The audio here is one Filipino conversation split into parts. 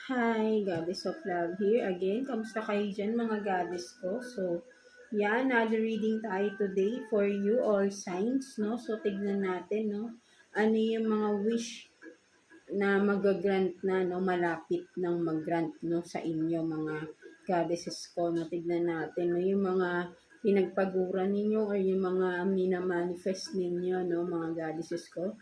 Hi, Goddess of Love here again. Kamusta kayo dyan mga goddess ko? So, another reading tayo today for you all signs, no? So, tignan natin, no? Ano yung mga wish na mag-grant na, no? Malapit ng mag-grant, no? Sa inyo, mga goddesses ko, no? Tignan natin, no? Yung mga pinagpaguran ninyo or yung mga minamanifest ninyo, no? Mga goddesses ko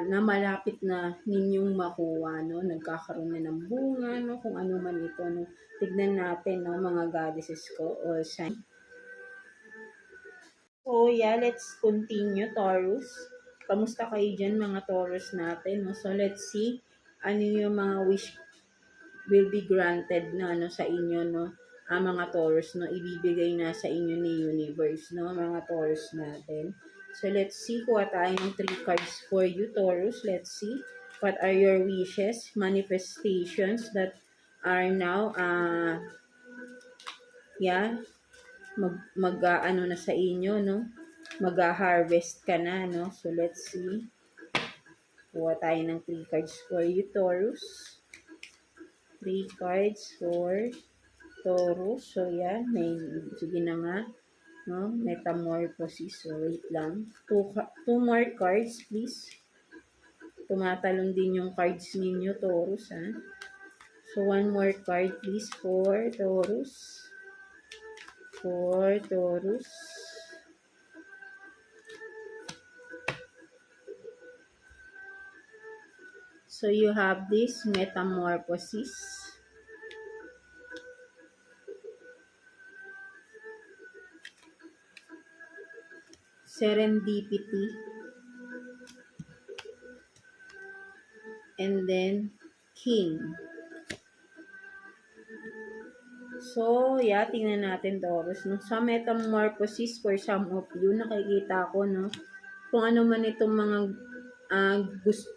na malapit na ninyong makuha, no? Nagkakaroon na ng bunga, no? Kung ano man ito, no? Tignan natin, no? Mga goddesses ko, o sign. So, let's continue, Taurus. Kamusta kayo dyan, mga Taurus natin, no? So, let's see ano yung mga wish will be granted na, no, sa inyo, no? Ang mga Taurus, no? Ibibigay na sa inyo ni Universe, no? Mga Taurus natin. So, let's see. Kuha tayo ng 3 cards for you, Taurus. Let's see. What are your wishes, manifestations that are now, ano na sa inyo, no? Mag-harvest ka na, no? So, let's see. Kuha tayo ng 3 cards for you, Taurus. 3 cards for Taurus. So, sige na nga. No? Metamorphosis. So, wait lang. Two more cards, please. Tumatalon din yung cards ninyo, Taurus, ha? So, one more card, please, for Taurus. For Taurus. So, you have this metamorphosis. Serendipity. And then, King. So, tingnan natin, Taurus, no? Sa metamorphosis, for some of you, nakikita ko, no? Kung ano man itong mga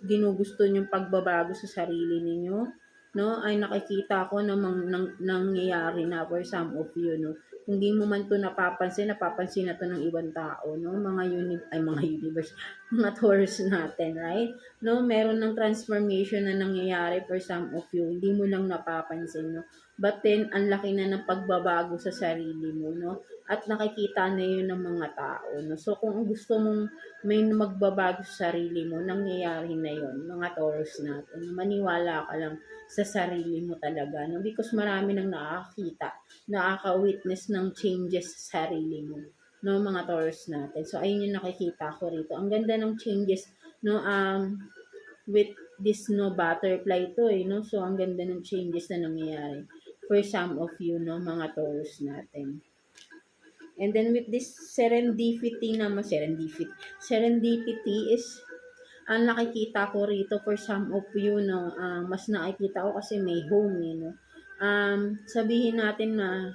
ginugusto nyong pagbabago sa sarili ninyo, no? Ay nakikita ko na nangyayari na for some of you, no? Hindi mo man to napapansin na to ng ibang tao, no? Mga universe, mga Taurus natin, right? No, meron ng transformation na nangyayari for some of you, hindi mo lang napapansin, no? But then, ang laki na ng pagbabago sa sarili mo, no? At nakikita na yun ng mga tao, no? So, kung gusto mong may magbabago sa sarili mo, nangyayari na yun, mga Taurus natin. Maniwala ka lang sa sarili mo talaga, no? Because marami nang nakaka-witness ng changes sa sarili mo, no, mga Taurus natin. So, ayun yung nakikita ko rito. Ang ganda ng changes, no, with this, no, butterfly to, no? So, ang ganda ng changes na nangyayari for some of you, no, mga Taurus natin. And then with this serendipity is ang nakikita ko rito for some of you, no, mas nakikita ko kasi may home, no. Sabihin natin na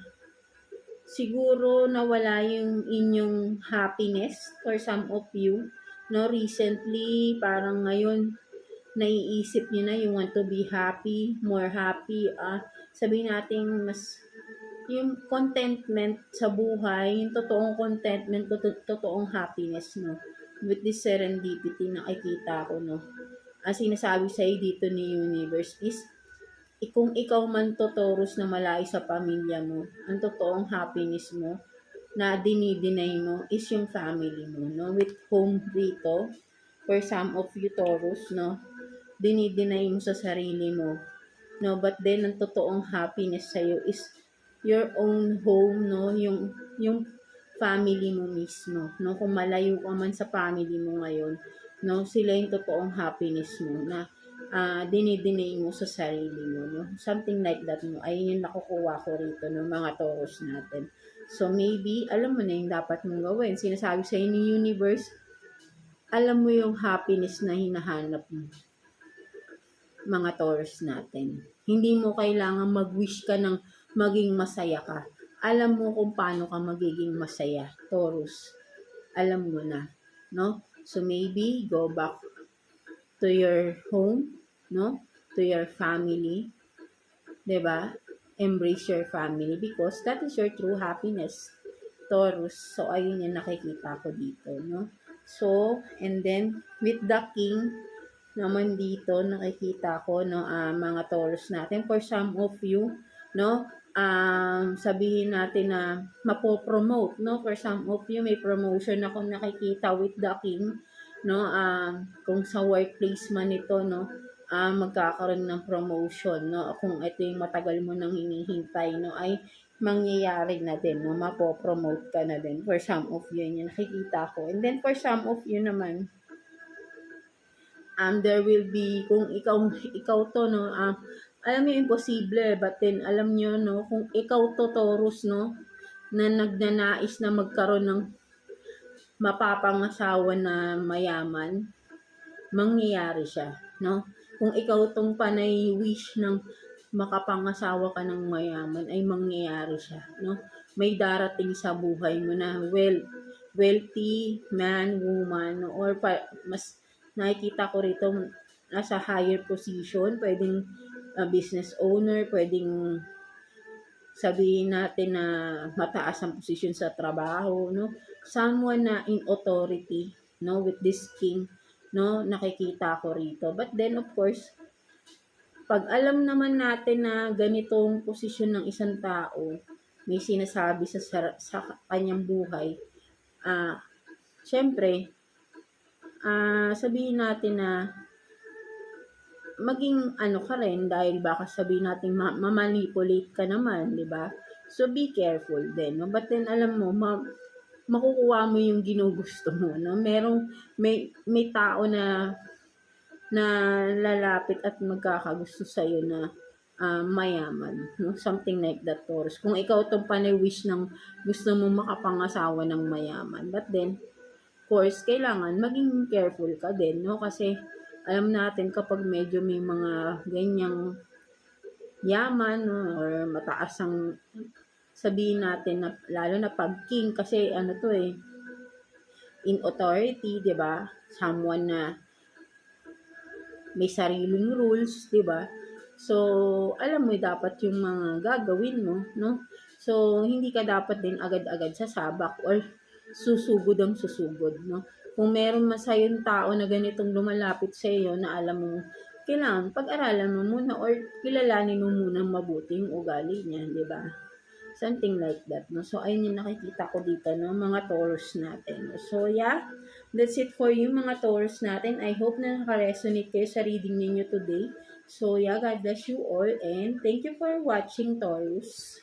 siguro nawala yung inyong happiness for some of you, no, recently, parang ngayon naiisip niyo na you want to be happy, more happy, sabihin natin mas yung contentment sa buhay, yung totoong contentment, totoong happiness, no? With this serendipity, nakikita ko, no? Ang sinasabi sa'yo dito ni Universe is, kung ikaw man to, Taurus, na malayo sa pamilya mo, ang totoong happiness mo, na dinideny mo, is yung family mo, no? With home dito, for some of you, Taurus, no? Dinideny mo sa sarili mo, no? But then, ang totoong happiness sa'yo is your own home, no? Yung family mo mismo, no? Kung malayo ka man sa family mo ngayon, no? Sila yung totoong happiness mo na dinidinay mo sa sarili mo, no? Something like that, no? Ayun yung nakukuha ko rito, no? Mga Taurus natin. So, maybe, alam mo na yung dapat mong gawin. Sinasabi sa ni Universe, alam mo yung happiness na hinahanap mo, mga Taurus natin. Hindi mo kailangan mag-wish ka ng maging masaya ka. Alam mo kung paano ka magiging masaya, Taurus. Alam mo na, no? So maybe go back to your home, no? To your family, 'di ba? Embrace your family because that is your true happiness, Taurus. So ayun yung nakikita ko dito, no? So, and then with the king, naman dito nakikita ko, no, mga Taurus natin. For some of you, no, sabihin natin na mapopromote, no? For some of you, may promotion ako nakikita with the king, no? Kung sa workplace man ito, no, magkakaroon ng promotion, no? Kung ito yung matagal mo nang hinihintay, no, ay mangyayari na din, no? Mapopromote ka na din. For some of you, yun yung nakikita ko. And then for some of you naman, there will be, kung ikaw to, no, alam niyo imposible, but then alam niyo, no, kung ikaw to Taurus, no, na nagnanais na magkaroon ng mapapangasawa na mayaman, mangyayari siya, no? Kung ikaw tong panay wish ng makapangasawa ka ng mayaman, ay mangyayari siya, no? May darating sa buhay mo na wealthy man, woman, or mas nakikita ko rito nasa higher position, pwedeng business owner, pwedeng sabihin natin na mataas ang posisyon sa trabaho, no? Someone na in authority, no, with this king, no, nakikita ko rito. But then, of course, pag alam naman natin na ganitong posisyon ng isang tao, may sinasabi sa kanyang buhay, syempre, sabihin natin na maging ano ka rin dahil baka sabihin natin ma-manipulate ka naman, 'di ba? So be careful din, no? But then alam mo, makukuha mo yung ginugusto mo, no? May tao na lalapit at magkakagusto sa iyo na mayaman, no? Something like that, Taurus. Kung ikaw tong panay-wish ng gusto mo makapangasawa ng mayaman. But then, of course, kailangan maging careful ka din, no? Kasi alam natin kapag medyo may mga ganyang yaman, no, or mataas ang sabihin natin na lalo na pag king kasi ano to in authority, 'di ba? Someone na may sariling rules, 'di ba? So, alam mo dapat yung mga gagawin mo, no? So, hindi ka dapat din agad-agad sasabak or susugod ang susugod, no? Kung meron masayang tao na ganitong lumalapit sa iyo na alam mo, kailangan pag-aralan mo muna or kilalanin mo muna mabuti yung ugali niya, di ba? Something like that, no? So, ayun yung nakikita ko dito, no? Mga Taurus natin. So, yeah, that's it for you, mga Taurus natin. I hope na naka-resonate kayo sa reading ninyo today. So, yeah, God bless you all and thank you for watching, Taurus.